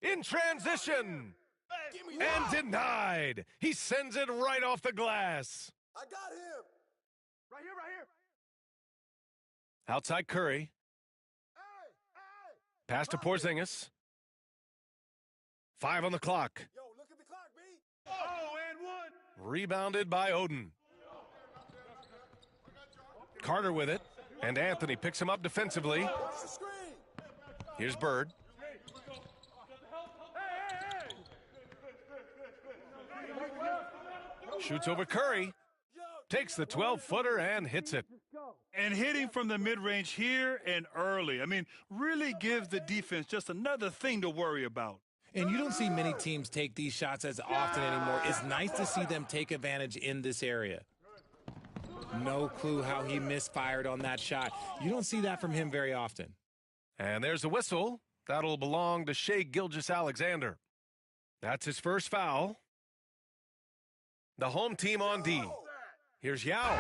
In transition. And denied. He sends it right off the glass. I got him. Right here. Outside Curry. Pass to Porzingis. 5 on the clock. Yo, look at the clock, B. Oh, and one. Rebounded by Oden. Carter with it. And Anthony picks him up defensively. Watch the screen. Here's Bird. Shoots over Curry. Takes the 12-footer and hits it. And hitting from the mid-range here and early. I mean, really gives the defense just another thing to worry about. And you don't see many teams take these shots as often anymore. It's nice to see them take advantage in this area. No clue how he misfired on that shot. You don't see that from him very often. And there's a whistle. That'll belong to Shai Gilgeous-Alexander. That's his first foul. The home team on D. Here's Yao.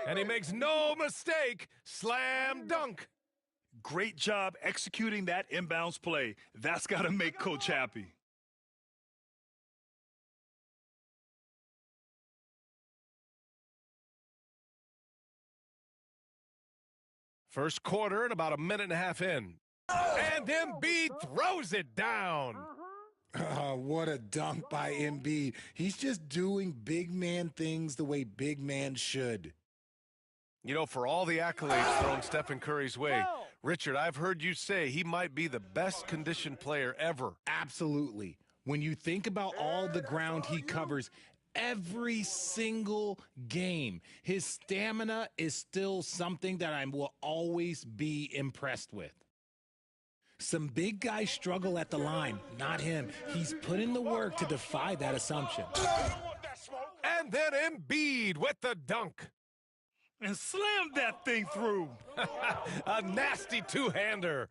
And he makes no mistake. Slam dunk. Great job executing that inbounds play. That's got to make Coach happy. First quarter and about a minute and a half in. And Embiid throws it down. What a dunk by Embiid. He's just doing big man things the way big man should. You know, for all the accolades thrown Stephen Curry's way, Richard, I've heard you say he might be the best conditioned player ever. Absolutely. When you think about all the ground he covers every single game, his stamina is still something that I will always be impressed with. Some big guys struggle at the line, not him. He's put in the work to defy that assumption. And then Embiid with the dunk. And slammed that thing through. A nasty two-hander.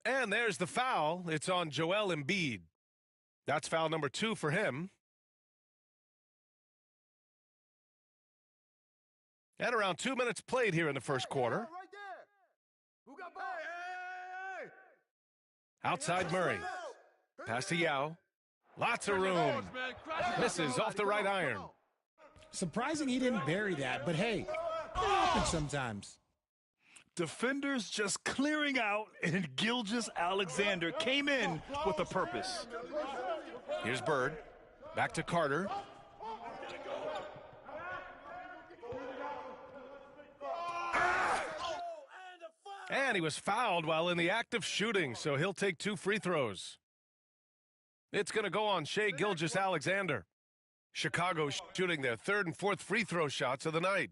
And there's the foul. It's on Joel Embiid. That's foul number 2 for him. And around 2 minutes played here in the first quarter. Right there. Who got ball? Outside Murray. Pass to Yao. Lots of room. Misses off the right iron. Surprising he didn't bury that, but hey, it happens sometimes. Defenders just clearing out, and Gilgeous-Alexander came in with a purpose. Here's Bird. Back to Carter. And he was fouled while in the act of shooting, so he'll take 2 free throws. It's going to go on Shai Gilgeous-Alexander. Chicago shooting their 3rd and 4th free throw shots of the night.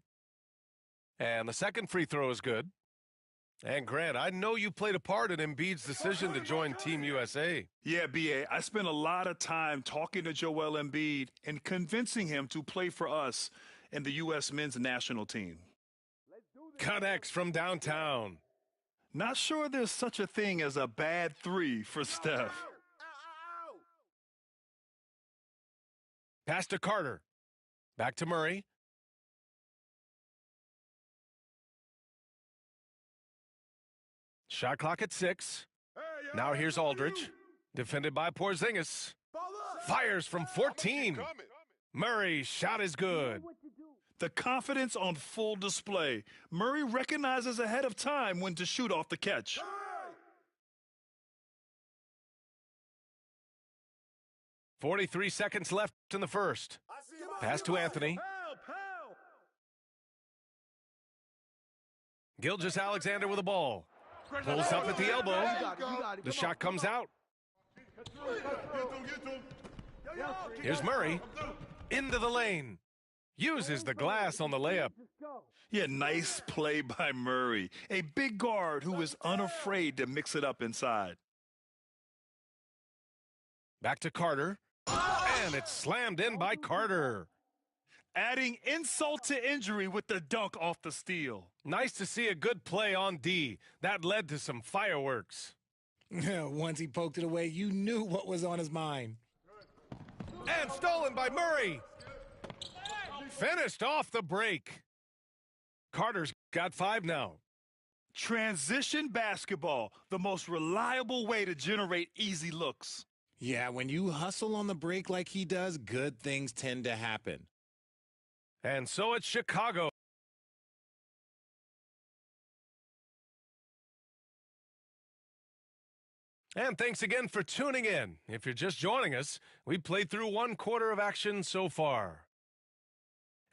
And the second free throw is good. And Grant, I know you played a part in Embiid's decision to join Team USA. Yeah, B.A., I spent a lot of time talking to Joel Embiid and convincing him to play for us in the U.S. men's national team. Connects from downtown. Not sure there's such a thing as a bad 3 for Steph. Pass to Carter. Back to Murray. Shot clock at 6. Now here's Aldridge. Defended by Porzingis. Fires from 14. Murray's shot is good. The confidence on full display. Murray recognizes ahead of time when to shoot off the catch. 43 seconds left in the first. Pass to Anthony. Gilgeous-Alexander with the ball. Pulls up at the elbow. The shot comes out. Here's Murray. Into the lane. Uses the glass on the layup. Yeah, nice play by Murray. A big guard who is unafraid to mix it up inside. Back to Carter. And it's slammed in by Carter. Adding insult to injury with the dunk off the steal. Nice to see a good play on D. That led to some fireworks. Once he poked it away, you knew what was on his mind. And stolen by Murray. Finished off the break. Carter's got 5 now. Transition basketball, the most reliable way to generate easy looks. Yeah, when you hustle on the break like he does, good things tend to happen. And so it's Chicago. And thanks again for tuning in. If you're just joining us, we've played through 1/4 of action so far.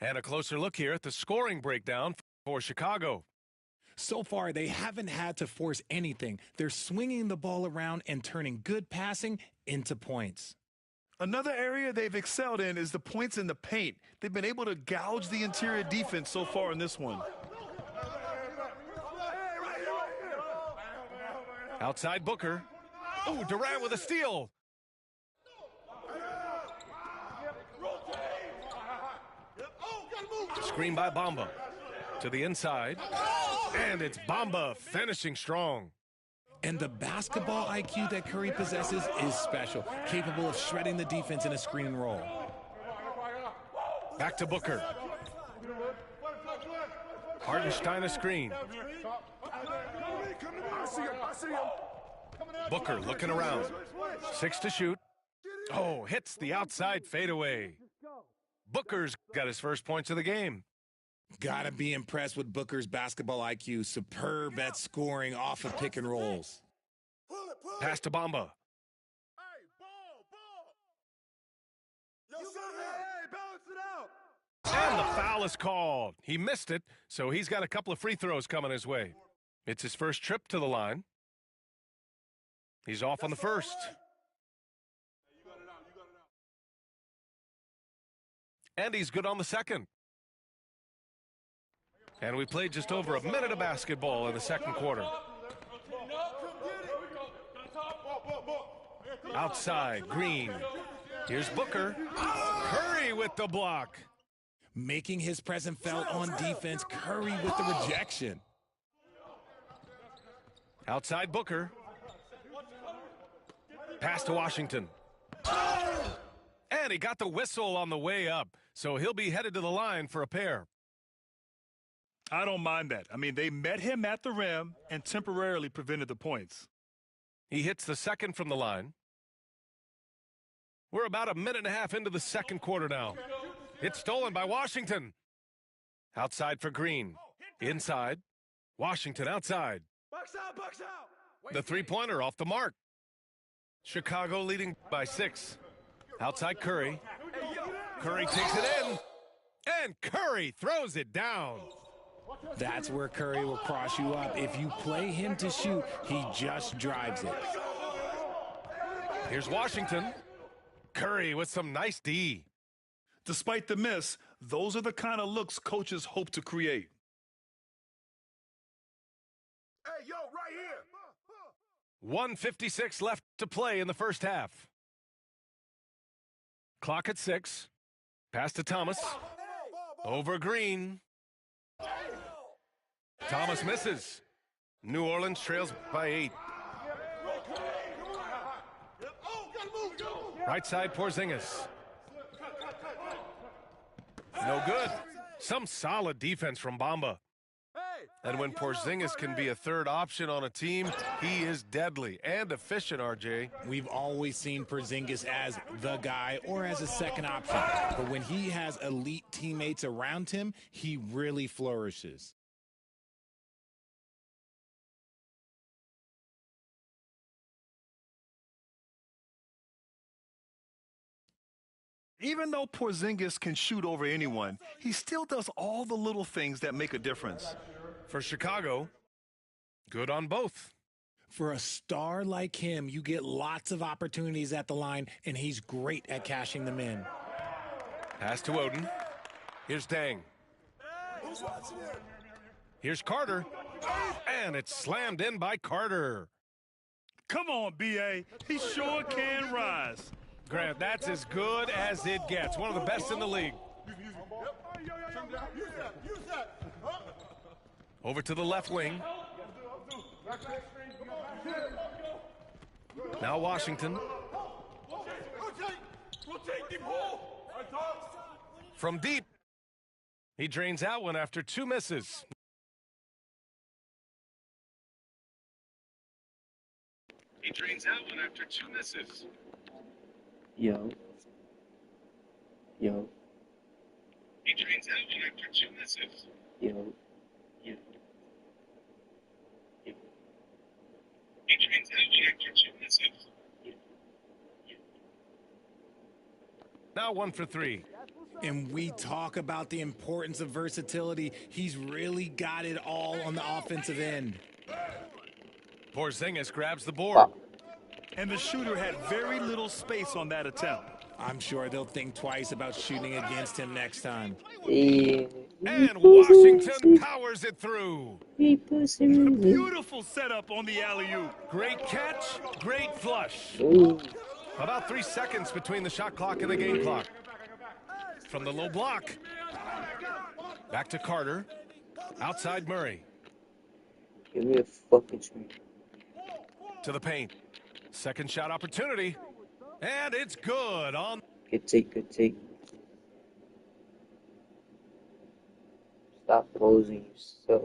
And a closer look here at the scoring breakdown for Chicago. So far, they haven't had to force anything. They're swinging the ball around and turning good passing into points. Another area they've excelled in is the points in the paint. They've been able to gouge the interior defense so far in this one. Outside Booker. Oh, Durant with a steal. Screen by Bamba. To the inside. And it's Bamba finishing strong. And the basketball IQ that Curry possesses is special, capable of shredding the defense in a screen and roll. Back to Booker. Hartenstein a screen. Booker looking around. 6 to shoot. Oh, hits the outside fadeaway. Booker's got his first points of the game. Gotta be impressed with Booker's basketball IQ. Superb at scoring off of pick and rolls. Pass to Bamba. And the foul is called. He missed it, so he's got a couple of free throws coming his way. It's his first trip to the line. He's off on the first. And he's good on the second. And we played just over a minute of basketball in the second quarter. Outside, Green. Here's Booker. Curry with the block. Making his presence felt on defense. Curry with the rejection. Outside Booker. Pass to Washington. And he got the whistle on the way up, so he'll be headed to the line for a pair. I don't mind that. I mean, they met him at the rim and temporarily prevented the points. He hits the second from the line. We're about a minute and a half into the second quarter now. It's stolen by Washington. Outside for Green. Inside. Washington outside. Bucks out. The three-pointer off the mark. Chicago leading by 6. Outside Curry. Curry takes it in. And Curry throws it down. That's where Curry will cross you up. If you play him to shoot, he just drives it. Here's Washington. Curry with some nice D. Despite the miss, those are the kind of looks coaches hope to create. Hey, yo, right here. 1:56 left to play in the first half. Clock at 6. Pass to Thomas. Over Green. Thomas misses. New Orleans trails by 8. Right side, Porzingis. No good. Some solid defense from Bamba. And when Porzingis can be a third option on a team, he is deadly and efficient, RJ. We've always seen Porzingis as the guy or as a second option. But when he has elite teammates around him, he really flourishes. Even though Porzingis can shoot over anyone, he still does all the little things that make a difference. For Chicago, good on both. For a star like him, you get lots of opportunities at the line, and he's great at cashing them in. Pass to Oden. Here's Dang. Who's watching it? Here's Carter. And it's slammed in by Carter. Come on, B.A. He sure can rise. Grant, that's as good as it gets. One of the best in the league. Use that. Over to the left wing. Now Washington. From deep. He drains out one after 2 misses. Yo. Yo. He trains out after 2 misses. Yo. Yo. Yo. He trains out after 2 misses. Now 1 for 3. And we talk about the importance of versatility. He's really got it all on the offensive end. Porzingis grabs the board. Fuck. And the shooter had very little space on that attempt. I'm sure they'll think twice about shooting against him next time. Yeah. And Washington powers it through. Beautiful setup on the alley-oop. Great catch, great flush. Ooh. About 3 seconds between the shot clock and the game clock. From the low block. Back to Carter. Outside Murray. Give me a fucking screen. To the paint. Second shot opportunity. And it's good on. Good take, good take. Stop posing, you suck.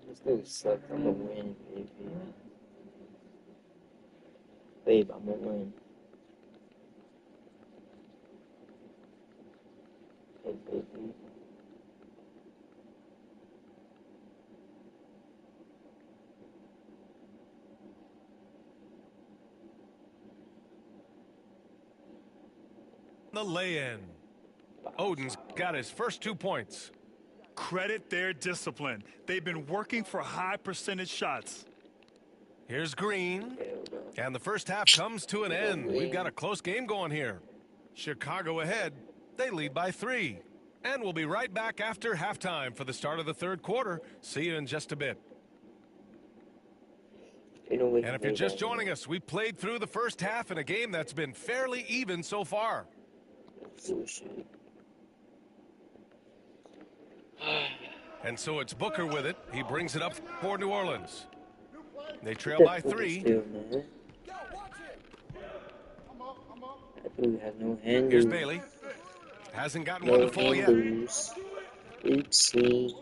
This nigga sucks. I'm gonna win, baby. Babe, I'm gonna win. Hey, baby. The lay-in. Oden's got his first 2 points. Credit their discipline. They've been working for high percentage shots. Here's Green. Hell no. And the first half comes to an end. We've got a close game going here. Chicago ahead. They lead by 3. And we'll be right back after halftime for the start of the third quarter. See you in just a bit. Ain't no way And he if you're made just that, joining man. us, we played through the first half in a game that's been fairly even so far. Bullshit. And so it's Booker with it. He brings it up for New Orleans. They trail That by fool 3. still, man. That dude has no handles. Here's Bailey. Hasn't gotten No one to fall yet. handles. Oopsie.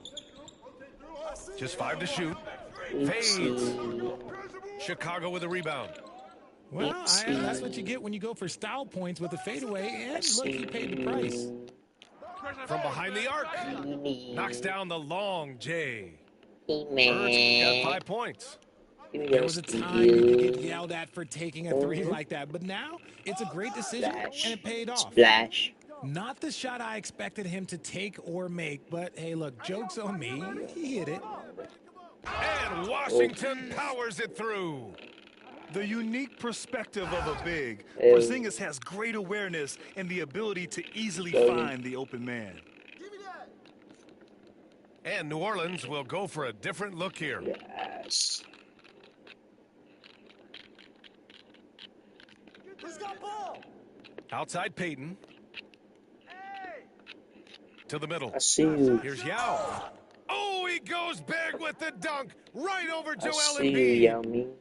Just 5 to shoot. Fades. Oopsie. Chicago with a rebound. Well, that's what you get when you go for style points with a fadeaway. And look, he paid the price. From behind the arc. Knocks Knocks down the long J. Hey, Birds got man. 5 points. Give me There that was a speed. time you could get yelled at for taking a 3 like that, but now it's a great decision Splash. and it paid off. Splash. Not the shot I expected him to take or make, but hey, look, joke's on me. He hit it. And Washington powers it through. The unique perspective of a big. Hey. Porzingis has great awareness and the ability to easily Hey. find the open man. And New Orleans will go for a different look here. Yes. Outside Peyton. To the middle. I see you. Here's Yao. Oh, he goes big with the dunk. Right over I Joel see you, Embiid. Yao Ming.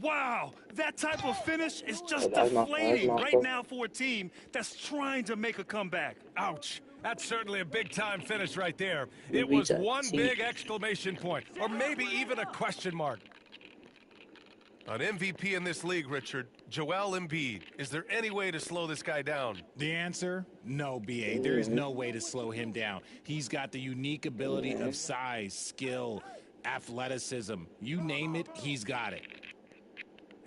Wow, that type of finish is just That's my deflating fault. right now for a team that's trying to make a comeback. Ouch. That's certainly a big-time finish right there. We It was reach out. one See. big exclamation point, or maybe even a question mark. An MVP in this league, Richard, Joel Embiid. Is there any way to slow this guy down? The answer? No, BA. There is no way to slow him down. He's got the unique ability of size, skill, athleticism. You name it, he's got it.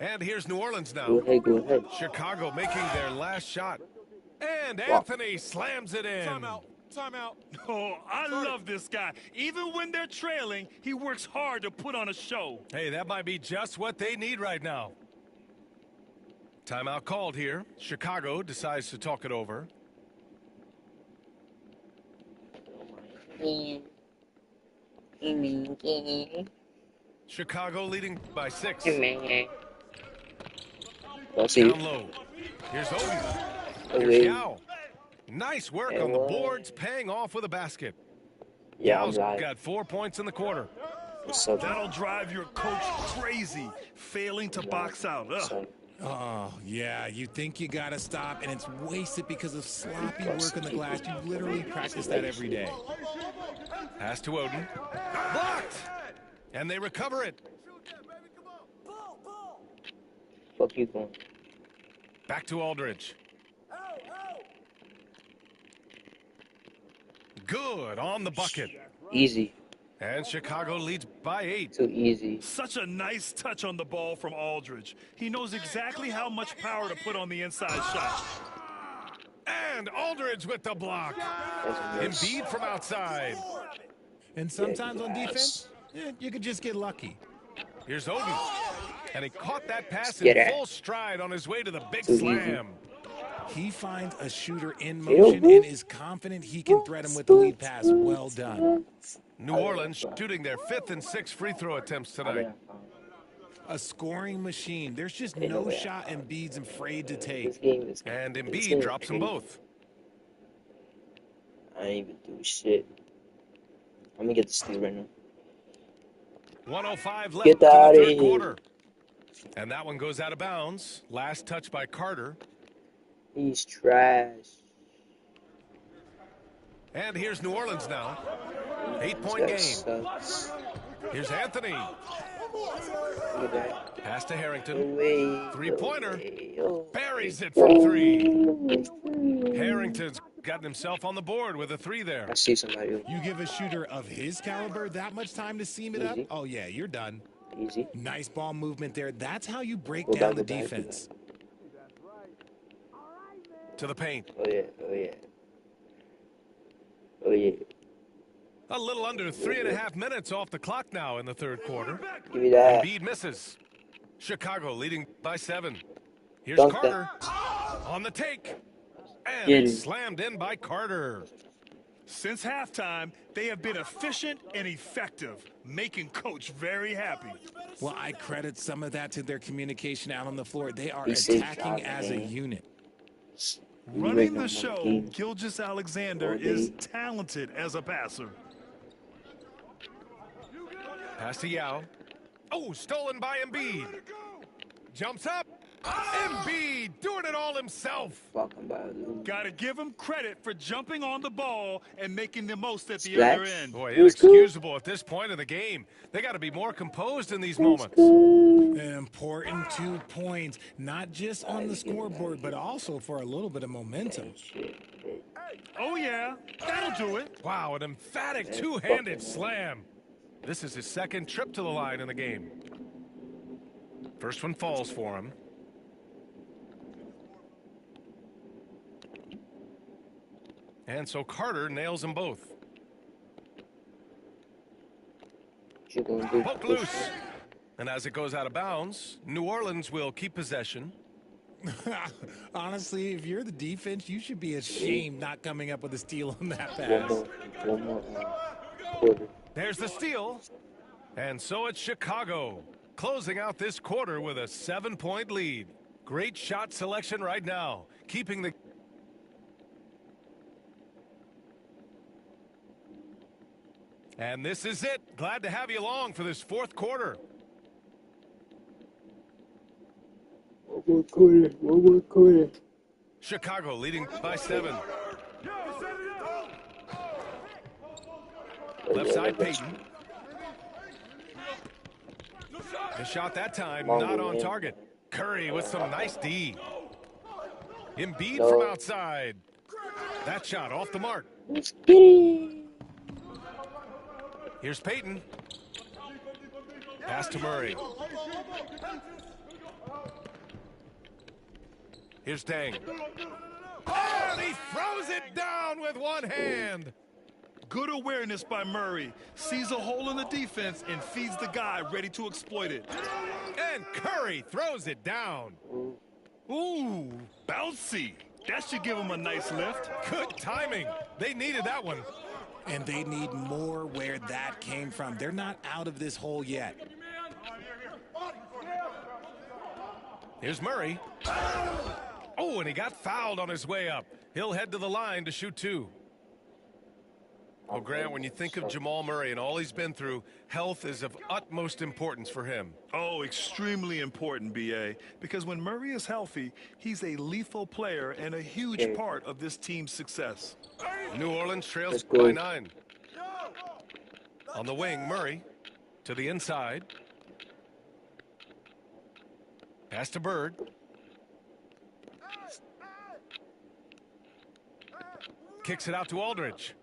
And here's New Orleans now. Go ahead, go ahead. Chicago making their last shot. And Anthony slams it in. Timeout. Oh, I love this guy. Even when they're trailing, he works hard to put on a show. Hey, that might be just what they need right now. Timeout called here. Chicago decides to talk it over. Chicago leading by 6. I'll see you. Down low. Here's Oden. Oh, Here's wait. Yao. Nice work on the boards, paying off with a basket. Yeah, I'm Yao's live. got 4 points in the quarter. What's up? That'll drive your coach crazy, failing to box out. What's Ugh. up? Oh, yeah, you think you gotta stop, and it's wasted because of sloppy work on the glass. You literally practice that every day. Pass to Oden. Blocked! And they recover it. fuck you going? Back to Aldridge. Good on the bucket. Easy. And Chicago leads by 8. Too easy. Such a nice touch on the ball from Aldridge. He knows exactly how much power to put on the inside shot. And Aldridge with the block. That's a miss. Embiid from outside. And sometimes on defense, you could just get lucky. Here's Oden. And he caught that pass Get in it. full stride on his way to the big Too easy. slam. He finds a shooter in Yo, motion who- and is confident he can thread him with the lead pass. Well done. New Orleans shooting their 5th and 6th free throw attempts tonight. A scoring machine. There's just Ain't no no way. shot Embiid's afraid to take. This game is. And this Embiid game drops them crazy. both. I ain't even do shit. I'm gonna get the steal right now. 105 left Get to the outta third here. quarter. And that one goes out of bounds. Last touch by Carter. He's trash. And here's New Orleans now. This 8-point guy game. sucks. Here's Anthony. Look at that. Pass to No Harrington. way. Three-pointer. No way. Oh. Buries it from 3. Harrington's gotten himself on the board with a 3 there. I see somebody. You give a shooter of his caliber that much time to seam it up? Easy. Oh, yeah, you're done. Easy. Nice ball movement there. That's how you break Go down back, the go back, go defense. To the paint. Oh yeah. Oh yeah. Oh yeah. A little under 3.5 minutes off the clock now in the third quarter. Give me that. Embiid misses. Chicago leading by 7. Here's Dunk Carter on the take. And Get it's him. slammed in by Carter. Since halftime, they have been efficient and effective, making Coach very happy. Well, I credit some of that to their communication out on the floor. They are He said attacking job, as a man. unit. You Running waiting the on my show, game. Gilgeous Alexander All day. is talented as a passer. Pass to Yao. Oh, stolen by Embiid. Jumps up. Embiid doing it all himself. Fucking about to Got to give him credit for jumping on the ball and making the most at the Splash. other end. Boy, Who's good? inexcusable at this point of the game. They got to be more composed in these moments. An important 2 points, not just on the scoreboard, but also for a little bit of momentum. Oh, yeah, that'll do it. Wow, an emphatic two-handed slam. This is his second trip to the line in the game. First one falls for him. And so Carter nails them both. What you gonna do? Poke loose. And as it goes out of bounds, New Orleans will keep possession. Honestly, if you're the defense, you should be ashamed not coming up with a steal on that One pass. more. One more. Quarter. There's the steal. And so it's Chicago, closing out this quarter with a 7-point lead. Great shot selection right now, keeping the... And this is it. Glad to have you along for this fourth quarter. One more quarter. One more quarter. Chicago leading by 7. Left side, Peyton. The shot that time, not on target. Curry with some nice D. Embiid from outside. That shot off the mark. Let's get it. Here's Peyton. Pass to Murray. Here's Dang. And he throws it down with one hand. Good awareness by Murray. Sees a hole in the defense and feeds the guy ready to exploit it. And Curry throws it down. Ooh, bouncy. That should give him a nice lift. Good timing. They needed that one. And they need more where that came from. They're not out of this hole yet. Here's Murray. Oh, and he got fouled on his way up. He'll head to the line to shoot 2. Well, Grant, when you think of Jamal Murray and all he's been through, health is of utmost importance for him. Oh, extremely important, B.A., because when Murray is healthy, he's a lethal player and a huge part of this team's success. New Orleans trails Let's go. by 9. On the wing, Murray to the inside. Pass to Bird. Kicks it out to Aldridge.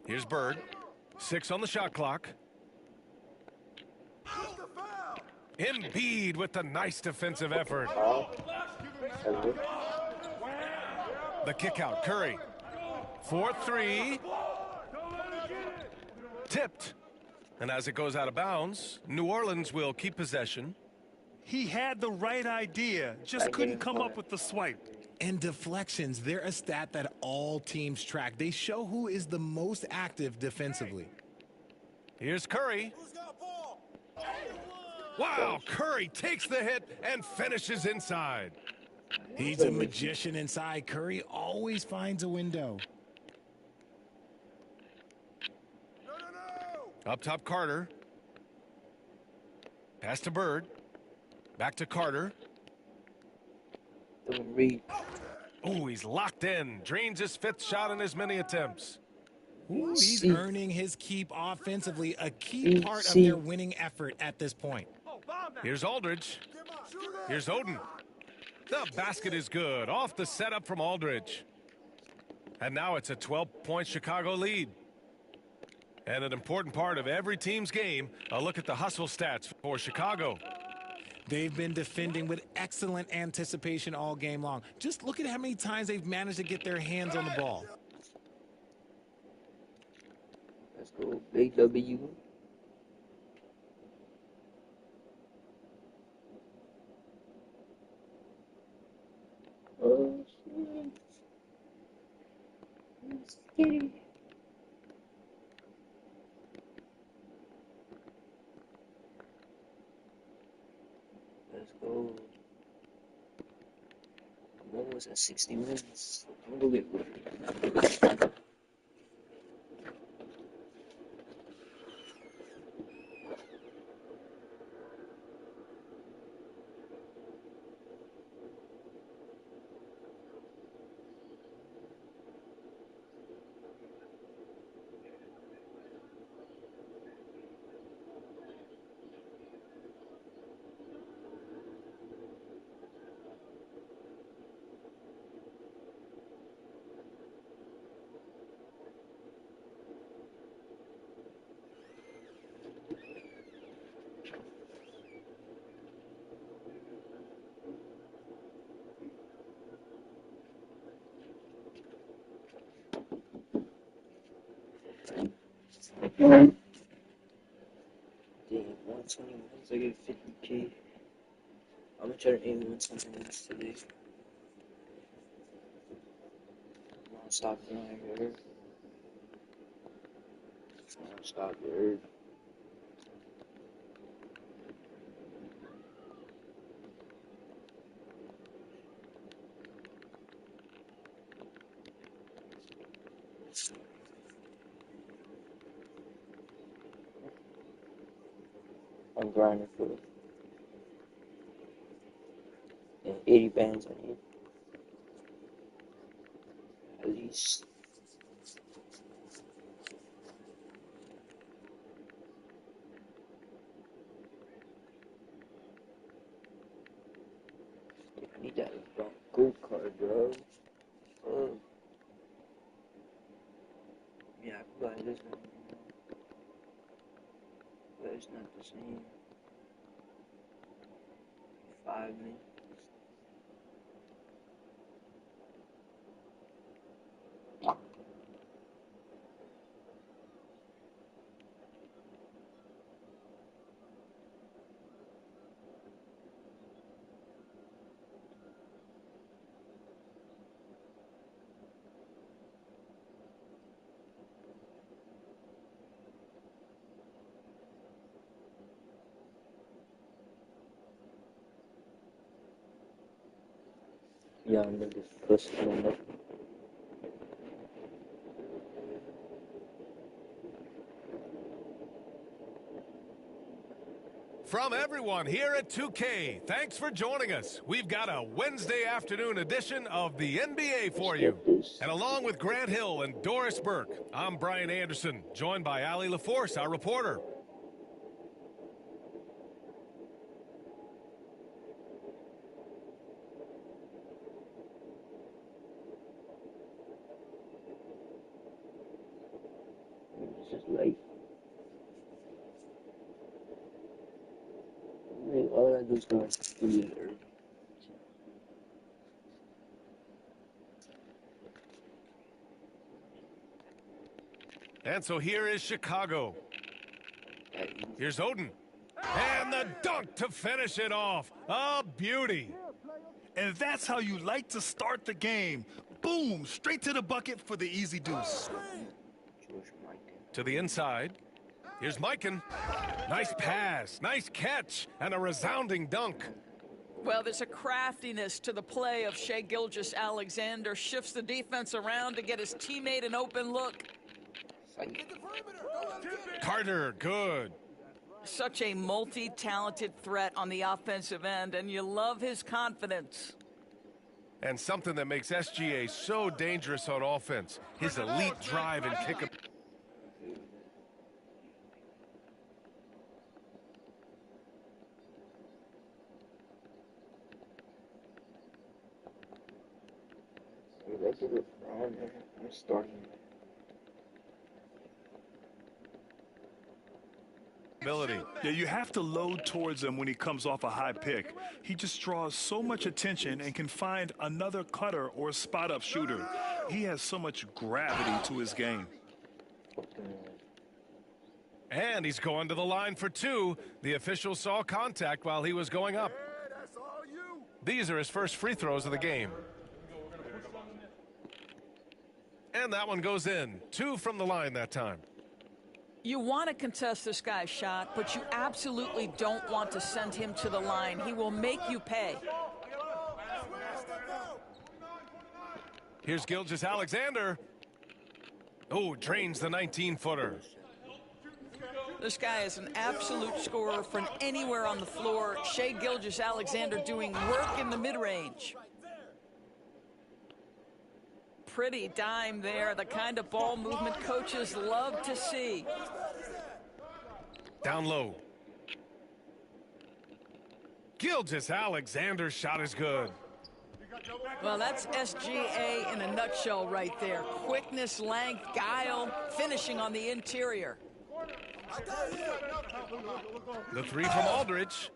Here's Bird. 6 on the shot clock. Embiid with the nice defensive effort. The kick out, Curry. 4-3. Tipped. And as it goes out of bounds, New Orleans will keep possession. He had the right idea, just couldn't come up with the swipe. And deflections, they're a stat that all teams track. They show who is the most active defensively. Here's Curry. Wow, Curry takes the hit and finishes inside. He's a magician inside. Curry always finds a window. Up top, Carter. Pass to Bird. Back to Carter. Oh, he's locked in. Drains his 5th shot in as many attempts. Ooh, he's earning his keep offensively, a key part of their winning effort at this point. Here's Aldridge. Here's Oden. The basket is good. Off the setup from Aldridge. And now it's a 12-point Chicago lead. And an important part of every team's game, a look at the hustle stats for Chicago. They've been defending with excellent anticipation all game long. Just look at how many times they've managed to get their hands on the ball. Let's go, big W. Oh, shit. I'm scared. Let's go. I'm almost at 60 minutes. I'm gonna get good. Damn, 120 minutes, I get 50K. I'm gonna try to aim 120 minutes today. I'm gonna stop doing here. I'm gonna stop there. I'm grinding for 80 bands I need. At least. I need that gold card, bro. Yeah, I can buy this one. But it's not the same. 5 minutes. Yeah, I'm gonna just first one up. From everyone here at 2K, thanks for joining us. We've got a Wednesday afternoon edition of the NBA for you. And along with Grant Hill and Doris Burke, I'm Brian Anderson, joined by Ali LaForce, our reporter. Like, all I do is go to And so here is Chicago. Here's Odin. And the dunk to finish it off. A beauty. And that's how you like to start the game. Boom, straight to the bucket for the easy deuce. To the inside. Here's Mikan. Nice pass, nice catch, and a resounding dunk. Well, there's a craftiness to the play of Shai Gilgeous-Alexander. Shifts the defense around to get his teammate an open look. Carter, good. Such a multi-talented threat on the offensive end, and you love his confidence. And something that makes SGA so dangerous on offense, his elite drive and kick. I'm starting. Ability. Yeah, you have to load towards him when he comes off a high pick. He just draws so much attention and can find another cutter or spot-up shooter. He has so much gravity to his game. And he's going to the line for two. The official saw contact while he was going up. These are his first free throws of the game. And that one goes in. 2 from the line that time. You want to contest this guy's shot, but you absolutely don't want to send him to the line. He will make you pay. Here's Gilgeous-Alexander. Oh, drains the 19-footer. This guy is an absolute scorer from anywhere on the floor. Shai Gilgeous-Alexander doing work in the mid-range. Pretty dime there, the kind of ball movement coaches love to see. Down low. Gilgeous-Alexander's shot is good. Well, that's SGA in a nutshell right there. Quickness, length, guile, finishing on the interior. The 3 from Aldridge.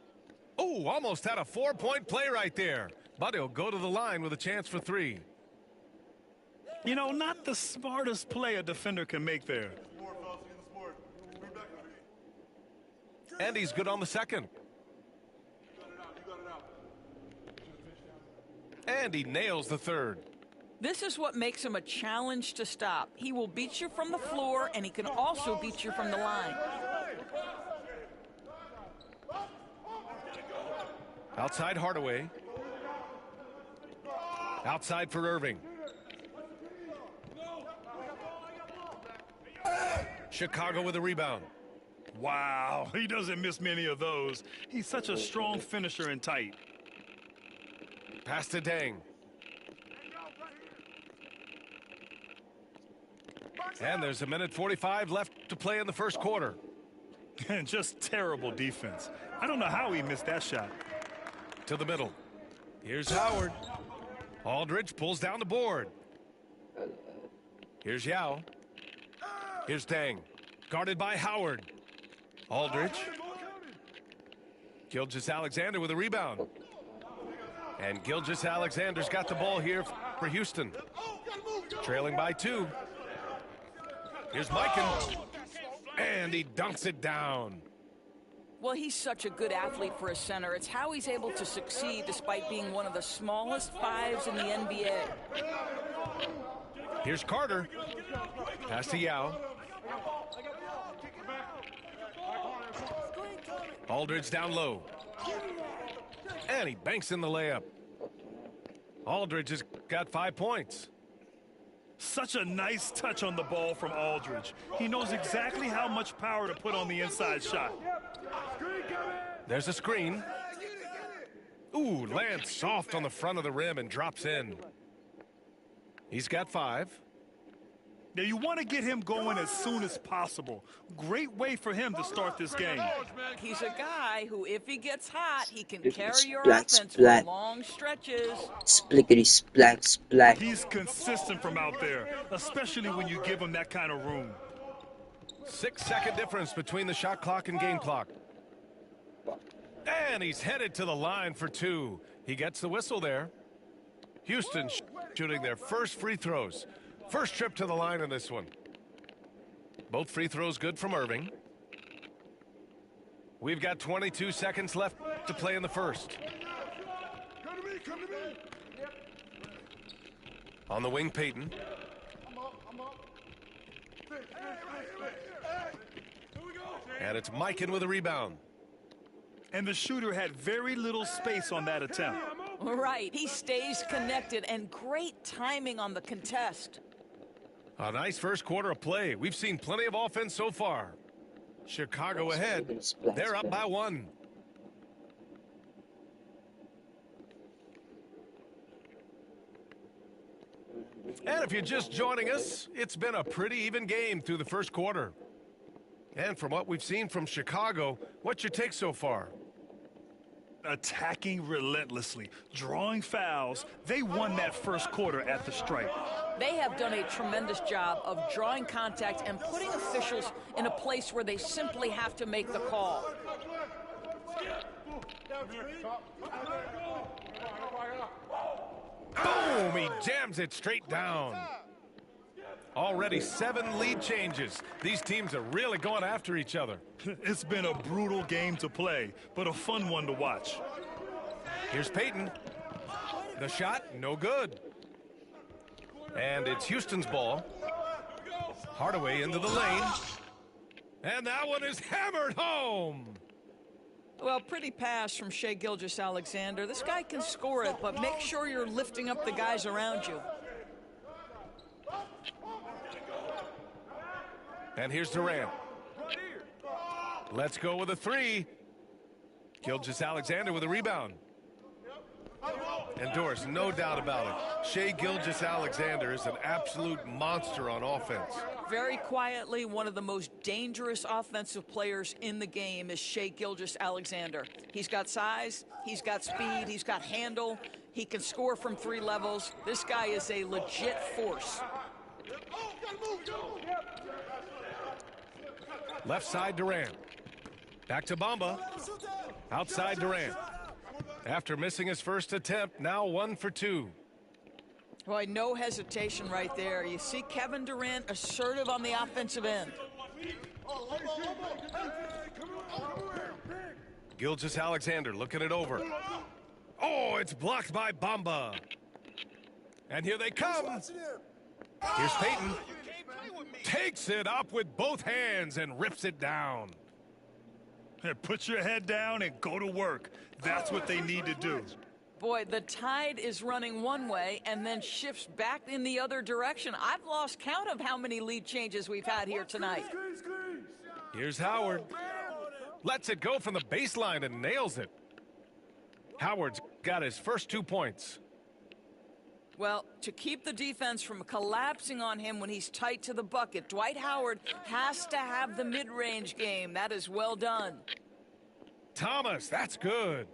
Oh, almost had a 4-point play right there. But he'll go to the line with a chance for 3. You know, not the smartest play a defender can make there. And he's good on the second. And he nails the third. This is what makes him a challenge to stop. He will beat you from the floor, and he can also beat you from the line. Outside Hardaway. Outside for Irving. Chicago with a rebound. Wow, he doesn't miss many of those. He's such a strong finisher and tight. Pass to Deng. And there's a minute 45 left to play in the first quarter. And just terrible defense. I don't know how he missed that shot. To the middle. Here's Howard. Aldridge pulls down the board. Here's Yao. Here's Deng. Guarded by Howard. Aldridge. Gilgeous-Alexander with a rebound. And Gilgeous-Alexander's got the ball here for Houston. Trailing by 2. Here's Mikan. And he dunks it down. Well, he's such a good athlete for a center. It's how he's able to succeed despite being one of the smallest 5s in the NBA. Here's Carter. Pass to Yao. Aldridge down low. And he banks in the layup. Aldridge has got 5 points. Such a nice touch on the ball from Aldridge. He knows exactly how much power to put on the inside shot. There's a screen. Ooh, lands soft on the front of the rim and drops in. He's got 5. Now, you want to get him going as soon as possible. Great way for him to start this game. He's a guy who, if he gets hot, he can carry your Splat, offense splat. for long stretches. Splickety splat splat. He's consistent from out there, especially when you give him that kind of room. 6-second difference between the shot clock and game clock. And he's headed to the line for two. He gets the whistle there. Houston shooting their first free throws. First trip to the line in this one. Both free throws good from Irving. We've got 22 seconds left to play in the first. Come to me, come to me. On the wing, Peyton. I'm up. Here we go. And it's Mikan with a rebound. And the shooter had very little space on that attempt. Right, he stays connected, and great timing on the contest. A nice first quarter of play. We've seen plenty of offense so far. Chicago ahead. They're up by 1. And if you're just joining us, it's been a pretty even game through the first quarter. And from what we've seen from Chicago, what's your take so far? Attacking relentlessly, drawing fouls. They won that first quarter at the stripe. They have done a tremendous job of drawing contact and putting officials in a place where they simply have to make the call. Boom! He jams it straight down. Already 7 lead changes. These teams are really going after each other. It's been a brutal game to play, but a fun one to watch. Here's Peyton. The shot, no good. And it's Houston's ball. Hardaway into the lane. And that one is hammered home. Well, pretty pass from Shai Gilgeous-Alexander. This guy can score it, but make sure you're lifting up the guys around you. And here's Durant. Let's go with a 3. Gilgeous-Alexander with a rebound. And Doris, no doubt about it, Shai Gilgeous-Alexander is an absolute monster on offense. Very quietly, one of the most dangerous offensive players in the game is Shai Gilgeous-Alexander. He's got size, he's got speed, he's got handle, he can score from 3 levels. This guy is a legit force. Left side Durant. Back to Bamba. Outside Durant. After missing his first attempt, now 1 for 2. Boy, no hesitation right there. You see Kevin Durant assertive on the offensive end. Gilgeous-Alexander looking it over. Oh, it's blocked by Bamba. And here they come. Here's Peyton. Takes it up with both hands and rips it down. Hey, put your head down and go to work. That's what they need to do. Boy, the tide is running one way and then shifts back in the other direction. I've lost count of how many lead changes we've had here tonight. Here's Howard. Lets it go from the baseline and nails it. Howard's got his first 2 points. Well, to keep the defense from collapsing on him when he's tight to the bucket, Dwight Howard has to have the mid-range game. That is well done. Thomas, that's good.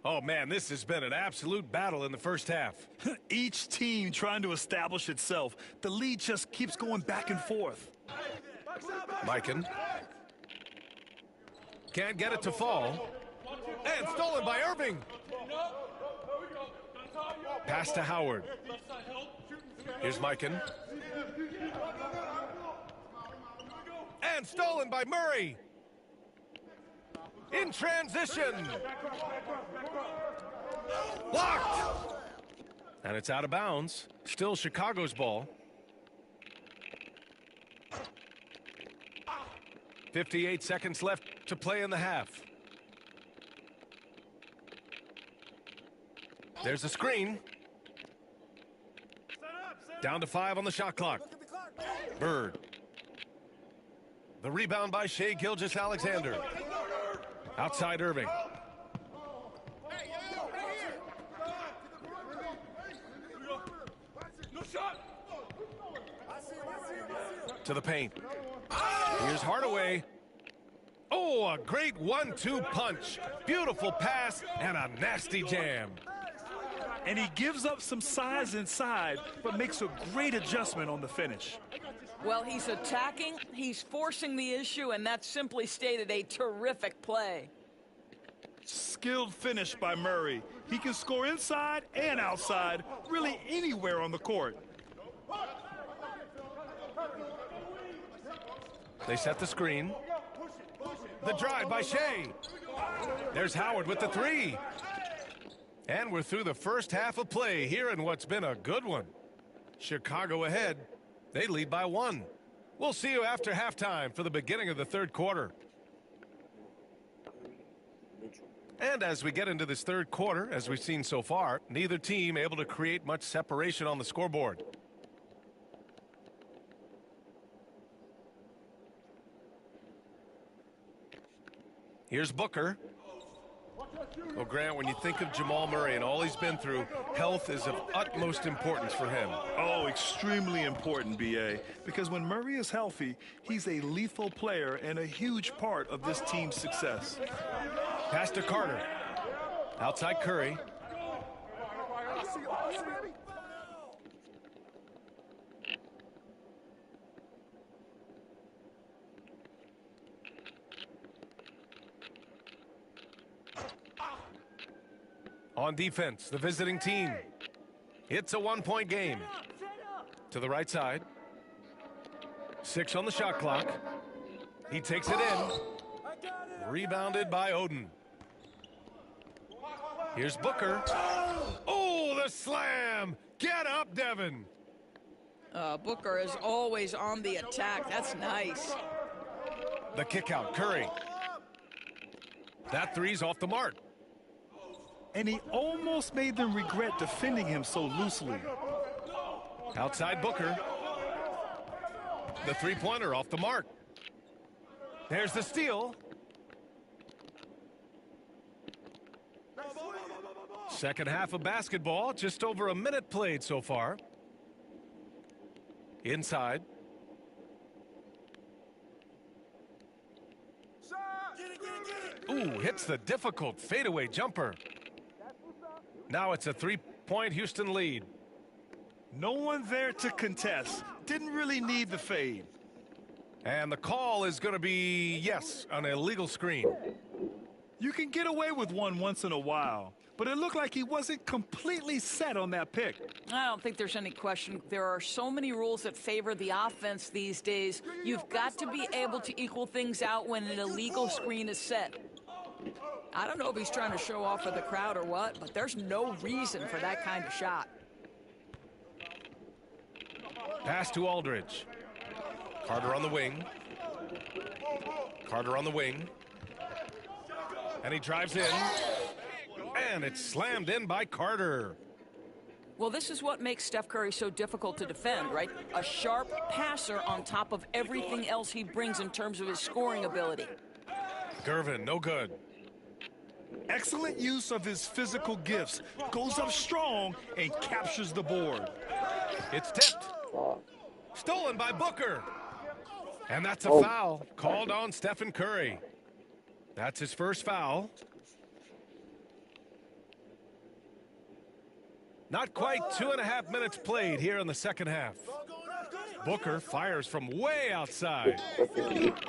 Oh, man, this has been an absolute battle in the first half. Each team trying to establish itself. The lead just keeps going back and forth. Mikan. Can't get it to fall. And stolen by Irving. Pass to Howard. Here's Mikan. And stolen by Murray. In transition. Blocked. And it's out of bounds. Still Chicago's ball. 58 seconds left to play in the half. There's a screen. Down to 5 on the shot clock. Bird. The rebound by Shai Gilgeous-Alexander. Outside Irving. To the paint. Here's Hardaway. Oh, a great 1-2 punch. Beautiful pass and a nasty jam. And he gives up some size inside, but makes a great adjustment on the finish. Well, he's attacking, he's forcing the issue, and that's simply stated a terrific play. Skilled finish by Murray. He can score inside and outside, really anywhere on the court. They set the screen. The drive by Shea. There's Howard with the three. And we're through the first half of play here in what's been a good one. Chicago ahead. They lead by 1. We'll see you after halftime for the beginning of the third quarter. And as we get into this third quarter, as we've seen so far, neither team able to create much separation on the scoreboard. Here's Booker. Well, Grant, when you think of Jamal Murray and all he's been through, health is of utmost importance for him. Oh, extremely important, B.A., because when Murray is healthy, he's a lethal player and a huge part of this team's success. Pass to Carter. Outside Curry. On defense, the visiting team. It's a 1-point game. To the right side. 6 on the shot clock. He takes it in. Rebounded by Oden. Here's Booker. Oh, the slam! Get up, Devin! Booker is always on the attack. That's nice. The kick out, Curry. That three's off the mark. And he almost made them regret defending him so loosely. Outside Booker. The three-pointer off the mark. There's the steal. Second half of basketball, just over a minute played so far. Inside. Ooh, hits the difficult fadeaway jumper. Now it's a 3-point Houston lead. No one there to contest. Didn't really need the fade. And the call is going to be, yes, an illegal screen. You can get away with one once in a while, but it looked like he wasn't completely set on that pick. I don't think there's any question. There are so many rules that favor the offense these days. You've got to be able to equal things out when an illegal screen is set. I don't know if he's trying to show off for the crowd or what, but there's no reason for that kind of shot. Pass to Aldridge. Carter on the wing. Carter on the wing. And he drives in. And it's slammed in by Carter. Well, this is what makes Steph Curry so difficult to defend, right? A sharp passer on top of everything else he brings in terms of his scoring ability. Gervin, no good. Excellent use of his physical gifts. Goes up strong and captures the board. It's tipped. Stolen by Booker. And that's a foul called on Stephen Curry. That's his first foul. Not quite 2.5 minutes played here in the second half. Booker fires from way outside.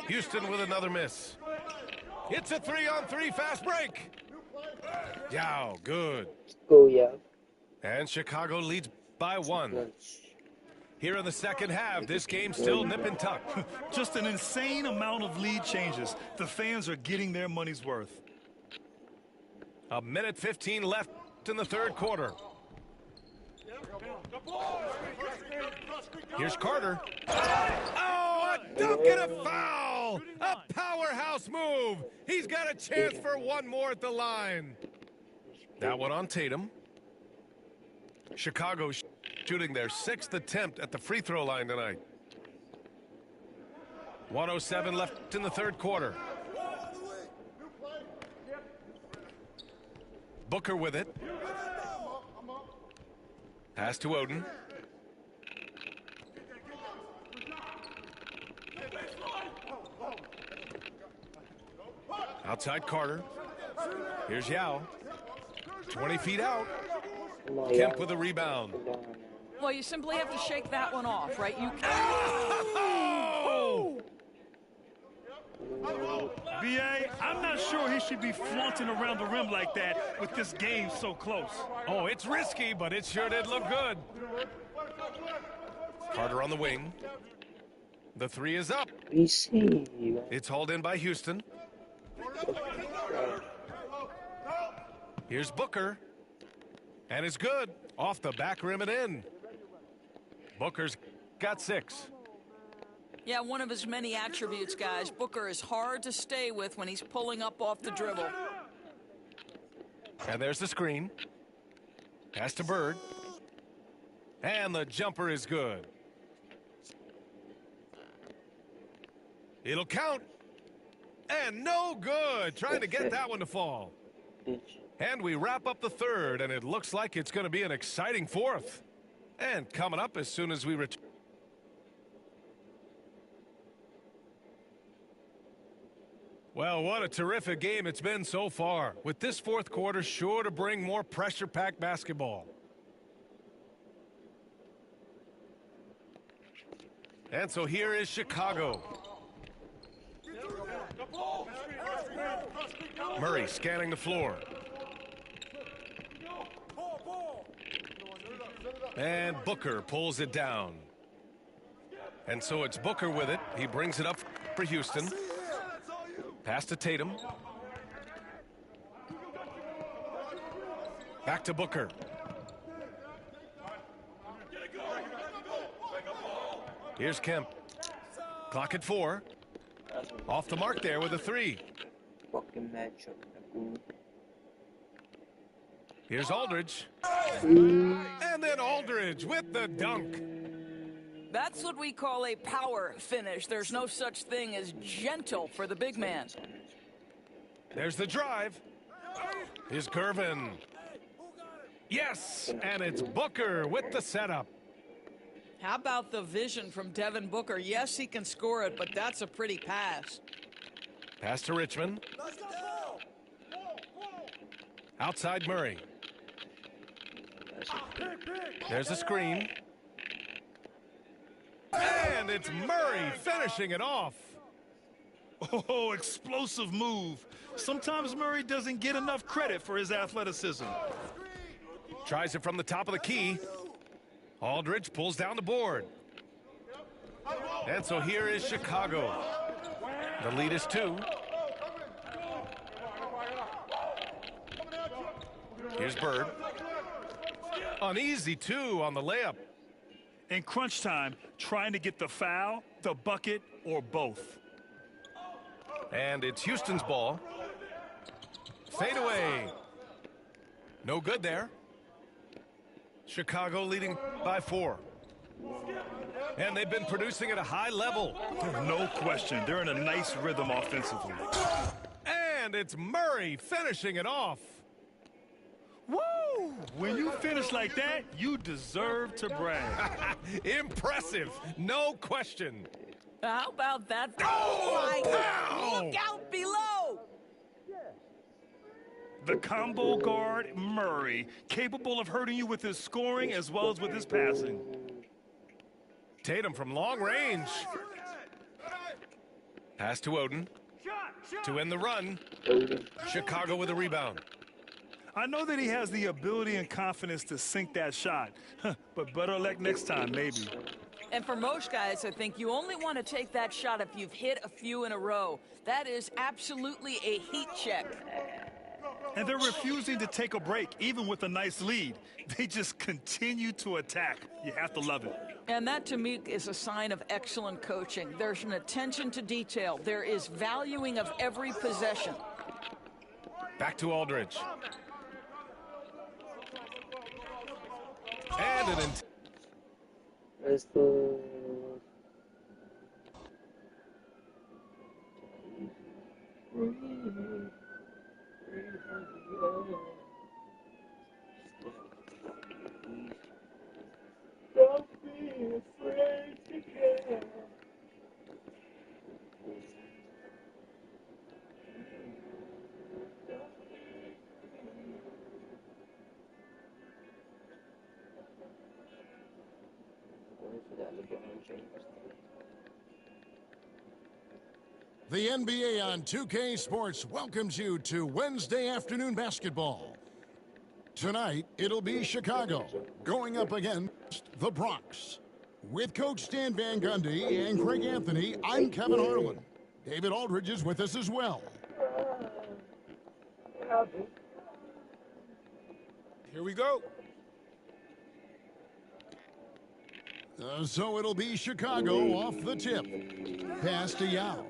Houston with another miss. It's a 3-on-3 fast break. Yao, good. Go, yeah. And Chicago leads by 1. Here in the second half, this game still nip and tuck. Just an insane amount of lead changes. The fans are getting their money's worth. 1:15 left in the third quarter. Here's Carter. Oh, a dunk and a foul! A powerhouse move! He's got a chance for one more at the line. That one on Tatum. Chicago shooting their 6th attempt at the free throw line tonight. 1:07 left in the third quarter. Booker with it. Pass to Oden. Outside Carter. Here's Yao. 20 feet out. Kemp with a rebound. Well, you simply have to shake that one off, right? You Oh! B.A., I'm not sure he should be flaunting around the rim like that with this game so close. Oh, it's risky, but it sure did look good. Carter on the wing. The three is up. Receive. It's hauled in by Houston. Here's Booker. And it's good. Off the back rim and in. Booker's got 6. Yeah, one of his many attributes, guys. Booker is hard to stay with when he's pulling up off the dribble. And there's the screen. Pass to Bird. And the jumper is good. It'll count. And no good. Trying to get that one to fall. And we wrap up the third, and it looks like it's going to be an exciting fourth. And coming up as soon as we return. Well, what a terrific game it's been so far, with this fourth quarter sure to bring more pressure-packed basketball. And so here is Chicago. Murray scanning the floor. And Booker pulls it down. And so it's Booker with it. He brings it up for Houston. Pass to Tatum. Back to Booker. Here's Kemp. Clock at 4. Off the mark there with a 3. Fucking matchup. Here's Aldridge. And then Aldridge with the dunk. That's what we call a power finish. There's no such thing as gentle for the big man. There's the drive. Here's Gervin. Yes, and it's Booker with the setup. How about the vision from Devin Booker? Yes, he can score it, but that's a pretty pass. Pass to Richmond. Outside Murray. There's a screen. And it's Murray finishing it off. Oh, explosive move. Sometimes Murray doesn't get enough credit for his athleticism. Tries it from the top of the key. Aldridge pulls down the board. And so here is Chicago. The lead is 2. Here's Bird. An easy 2 on the layup. In crunch time, trying to get the foul, the bucket, or both. And it's Houston's ball. Fade away. No good there. Chicago leading by 4. And they've been producing at a high level. No question. They're in a nice rhythm offensively. And it's Murray finishing it off. Woo! When you finish like that, you deserve to brag. Impressive. No question. How about that? Oh, my wow. Look out below! The combo guard, Murray, capable of hurting you with his scoring as well as with his passing. Tatum from long range. Pass to Oden. To end the run. Chicago with a rebound. I know that he has the ability and confidence to sink that shot, but better luck next time, maybe. And for most guys, I think you only want to take that shot if you've hit a few in a row. That is absolutely a heat check. And they're refusing to take a break, even with a nice lead. They just continue to attack. You have to love it. And that, to me, is a sign of excellent coaching. There's an attention to detail. There is valuing of every possession. Back to Aldridge. And an Let's go. Don't be afraid to care. The NBA on 2K Sports welcomes you to Wednesday afternoon basketball. Tonight, it'll be Chicago going up against the Bronx. With Coach Stan Van Gundy and Craig Anthony, I'm Kevin Harlan. David Aldridge is with us as well. Here we go. So it'll be Chicago off the tip. Pass to Yao.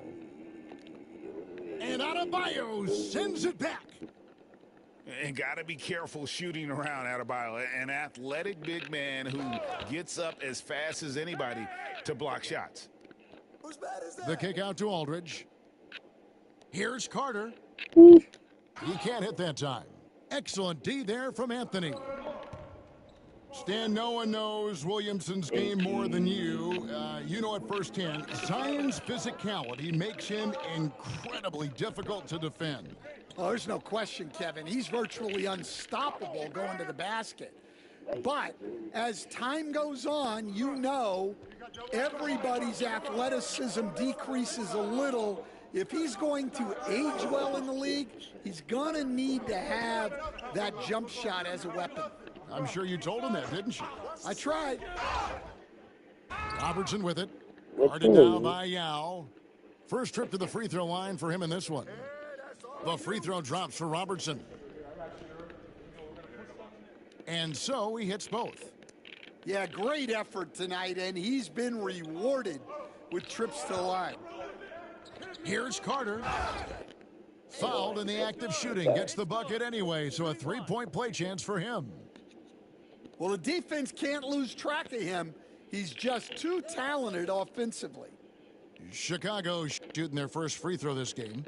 And Adebayo sends it back. And got to be careful shooting around Adebayo, an athletic big man who gets up as fast as anybody to block shots. The kick out to Aldridge. Here's Carter. He can't hit that time. Excellent D there from Anthony. Stan, no one knows Williamson's game more than you. You know it firsthand. Zion's physicality makes him incredibly difficult to defend. Well, there's no question, Kevin. He's virtually unstoppable going to the basket. But as time goes on, you know everybody's athleticism decreases a little. If he's going to age well in the league, he's going to need to have that jump shot as a weapon. I'm sure you told him that, didn't you? I tried. Robertson with it. Guarded now by Yao. First trip to the free throw line for him in this one. The free throw drops for Robertson. And so he hits both. Yeah, great effort tonight, and he's been rewarded with trips to the line. Here's Carter. Fouled in the act of shooting. Gets the bucket anyway, so a three-point play chance for him. Well, the defense can't lose track of him. He's just too talented offensively. Chicago shooting their first free throw this game.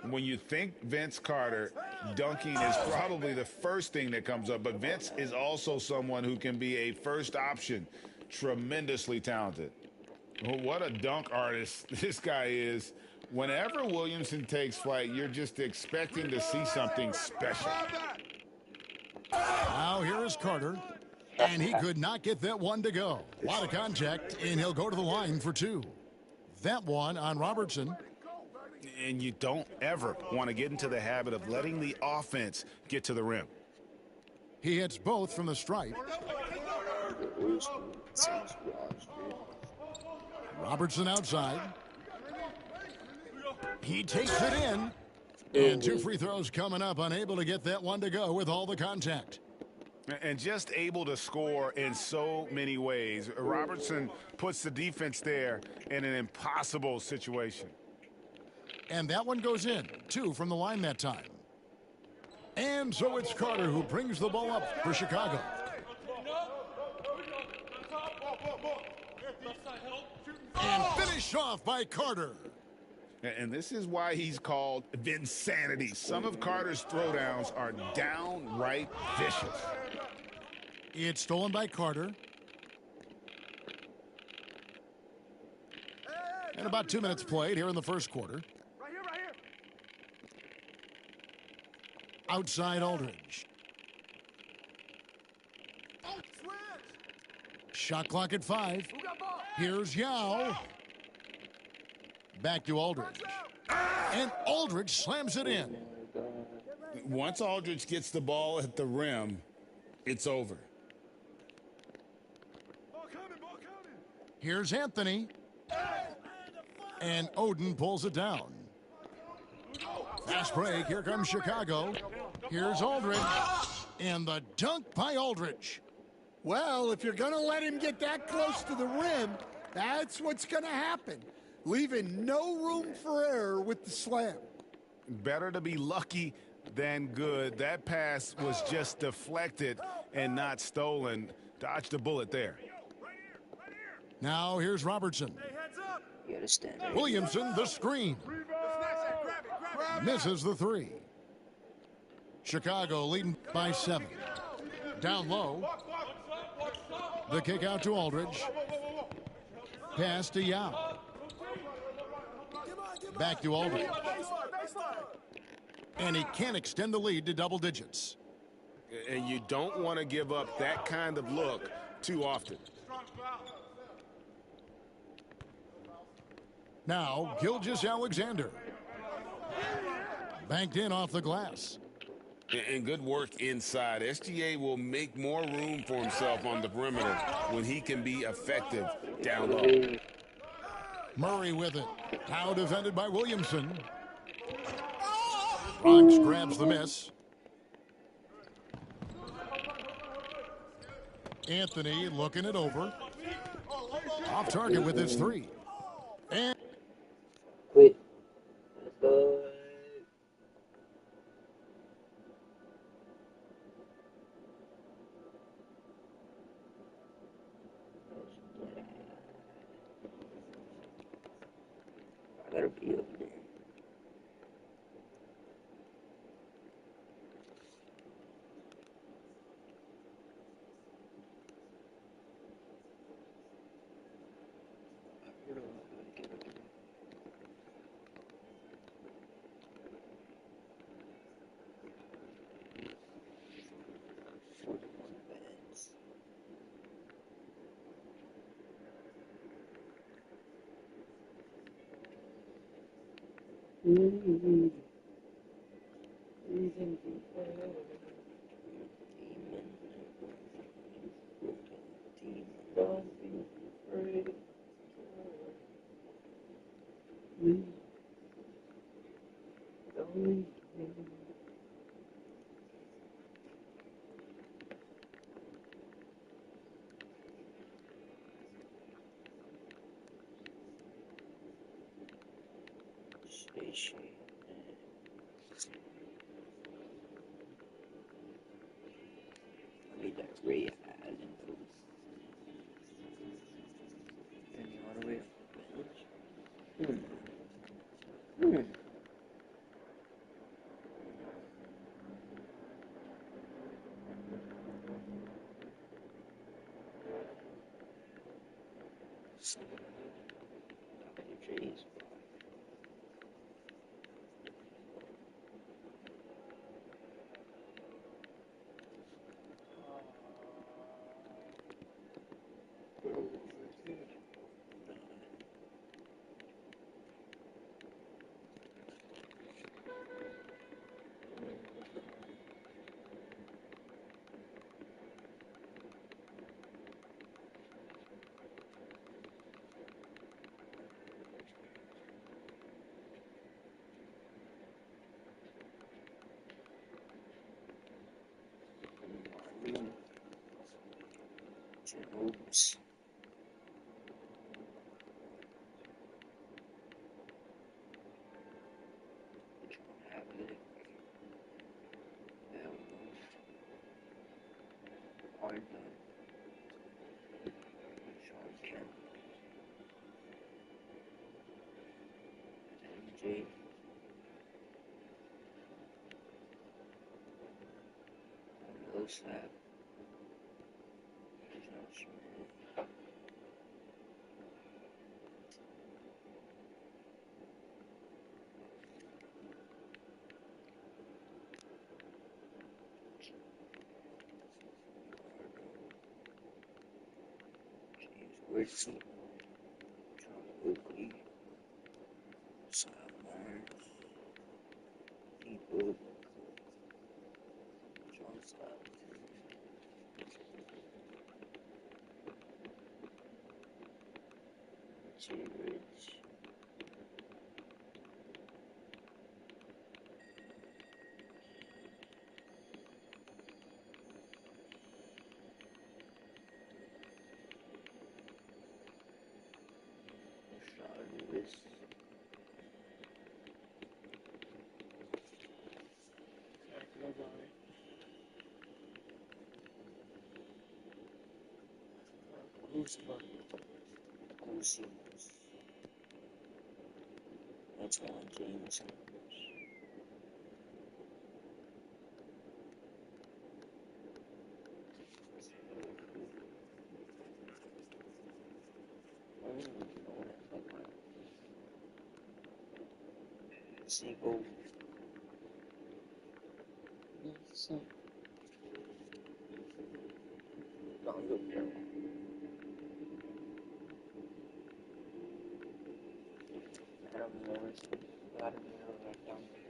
When you think Vince Carter, dunking is probably the first thing that comes up. But Vince is also someone who can be a first option. Tremendously talented. What a dunk artist this guy is. Whenever Williamson takes flight, you're just expecting to see something special. Now here is Carter. And he could not get that one to go. A lot of contact, and he'll go to the line for two. That one on Robertson. And you don't ever want to get into the habit of letting the offense get to the rim. He hits both from the stripe. Robertson outside. He takes it in. And two free throws coming up, unable to get that one to go with all the contact. And just able to score in so many ways. Robertson puts the defense there in an impossible situation. And that one goes in. Two from the line that time. And so it's Carter who brings the ball up for Chicago. And finished off by Carter. And this is why he's called Vinsanity. Some of Carter's throwdowns are downright vicious. It's stolen by Carter. And about 2 minutes played here in the first quarter. Outside Aldridge. Shot clock at 5. Here's Yao. Back to Aldridge. And Aldridge slams it in. Once Aldridge gets the ball at the rim, it's over. Here's Anthony. And Oden pulls it down. Fast break. Here comes Chicago. Here's Aldridge. And the dunk by Aldridge. Well, if you're going to let him get that close to the rim, that's what's going to happen. Leaving no room for error with the slam. Better to be lucky than good. That pass was just deflected and not stolen. Dodged a bullet there. Now here's Robertson. You gotta stand there. Williamson, the screen. Misses the three. Chicago leading by 7. Down low. The kick out to Aldridge. Pass to Yao. Back to Aldridge. And he can't extend the lead to double digits. And you don't want to give up that kind of look too often. Now, Gilgeous-Alexander. Banked in off the glass. And good work inside. SGA will make more room for himself on the perimeter when he can be effective down low. Murray with it. Now defended by Williamson. Bronx grabs the miss. Anthony looking it over. Off target with his three. And Quit. I gotta be over there. Don't be afraid. Don't leave me. Shay. I need that Ray Allen. And you want to wait for bench? Jeez. Oops. Arden, Sean Kemp, MJ, Millsap, John Smith, James Woodson, John Oakley, Sam Barnes, Debo, John Stockton, Jay Rich, Rashad Lewis, Zach Lavine, Kuzma, Cousins, Antoine Jameson, Siegel, Rondo Barrel, Got him right down there.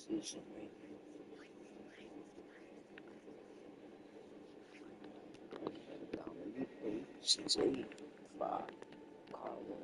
Position right down the 6, 8, 5. Carlo.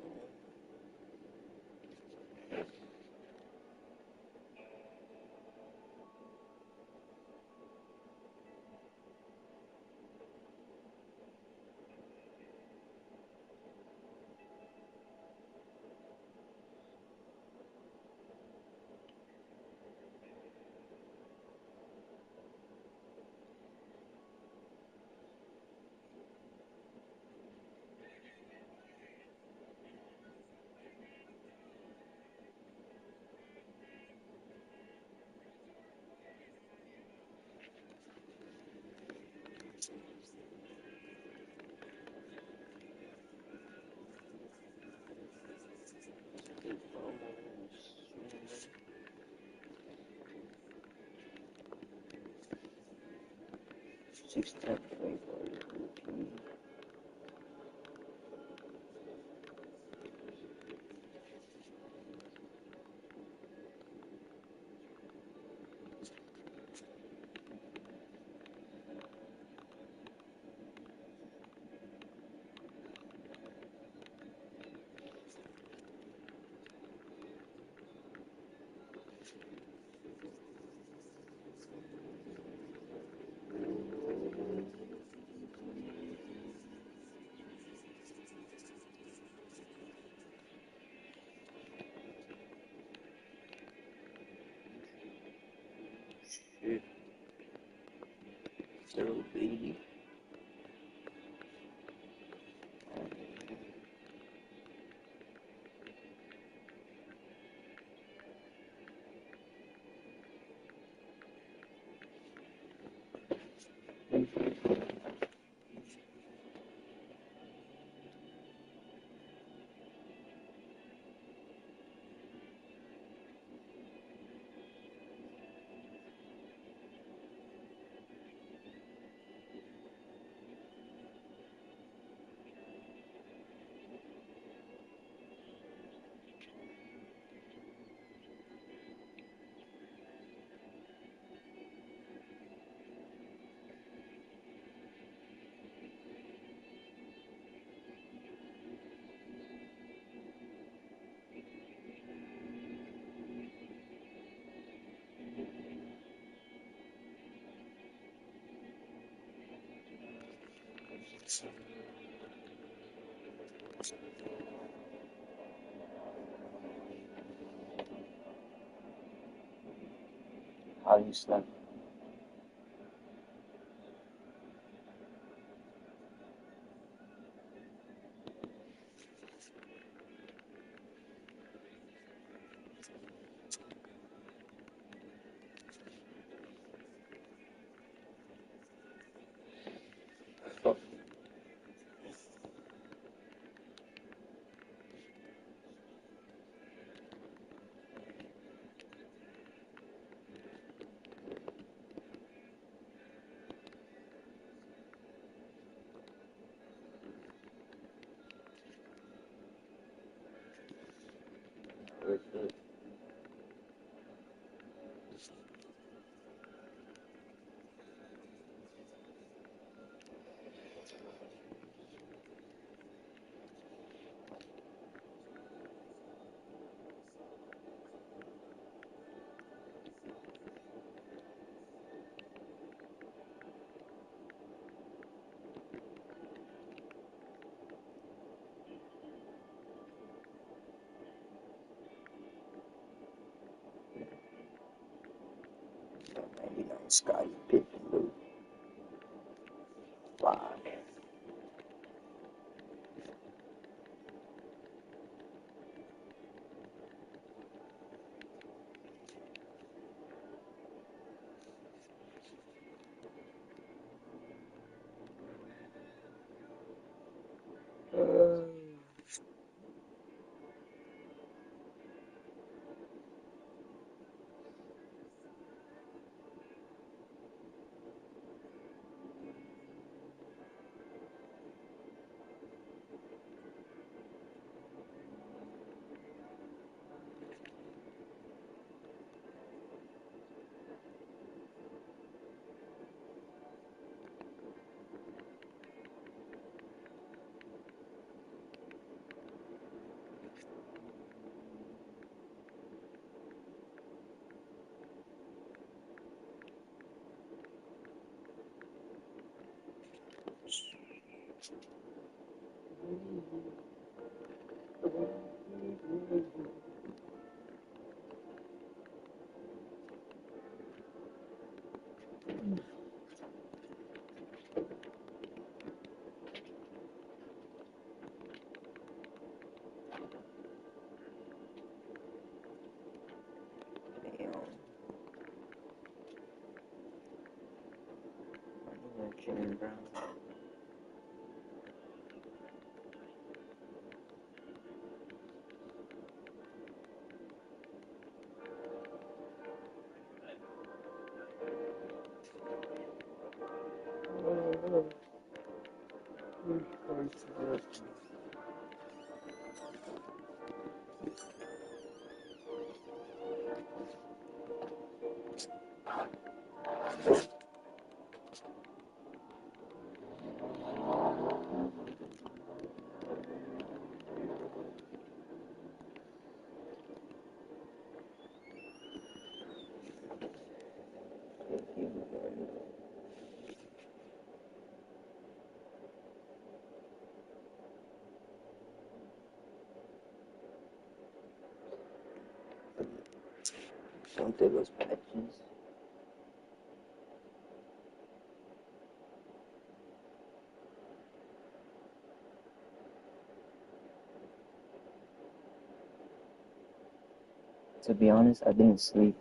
Six, 10, 24. Shit. 080. How do you slept? Fuck. Maybe not Scotty Pippen, Luke. 5. Jimmy Brown. Don't do those patches. To be honest, I didn't sleep.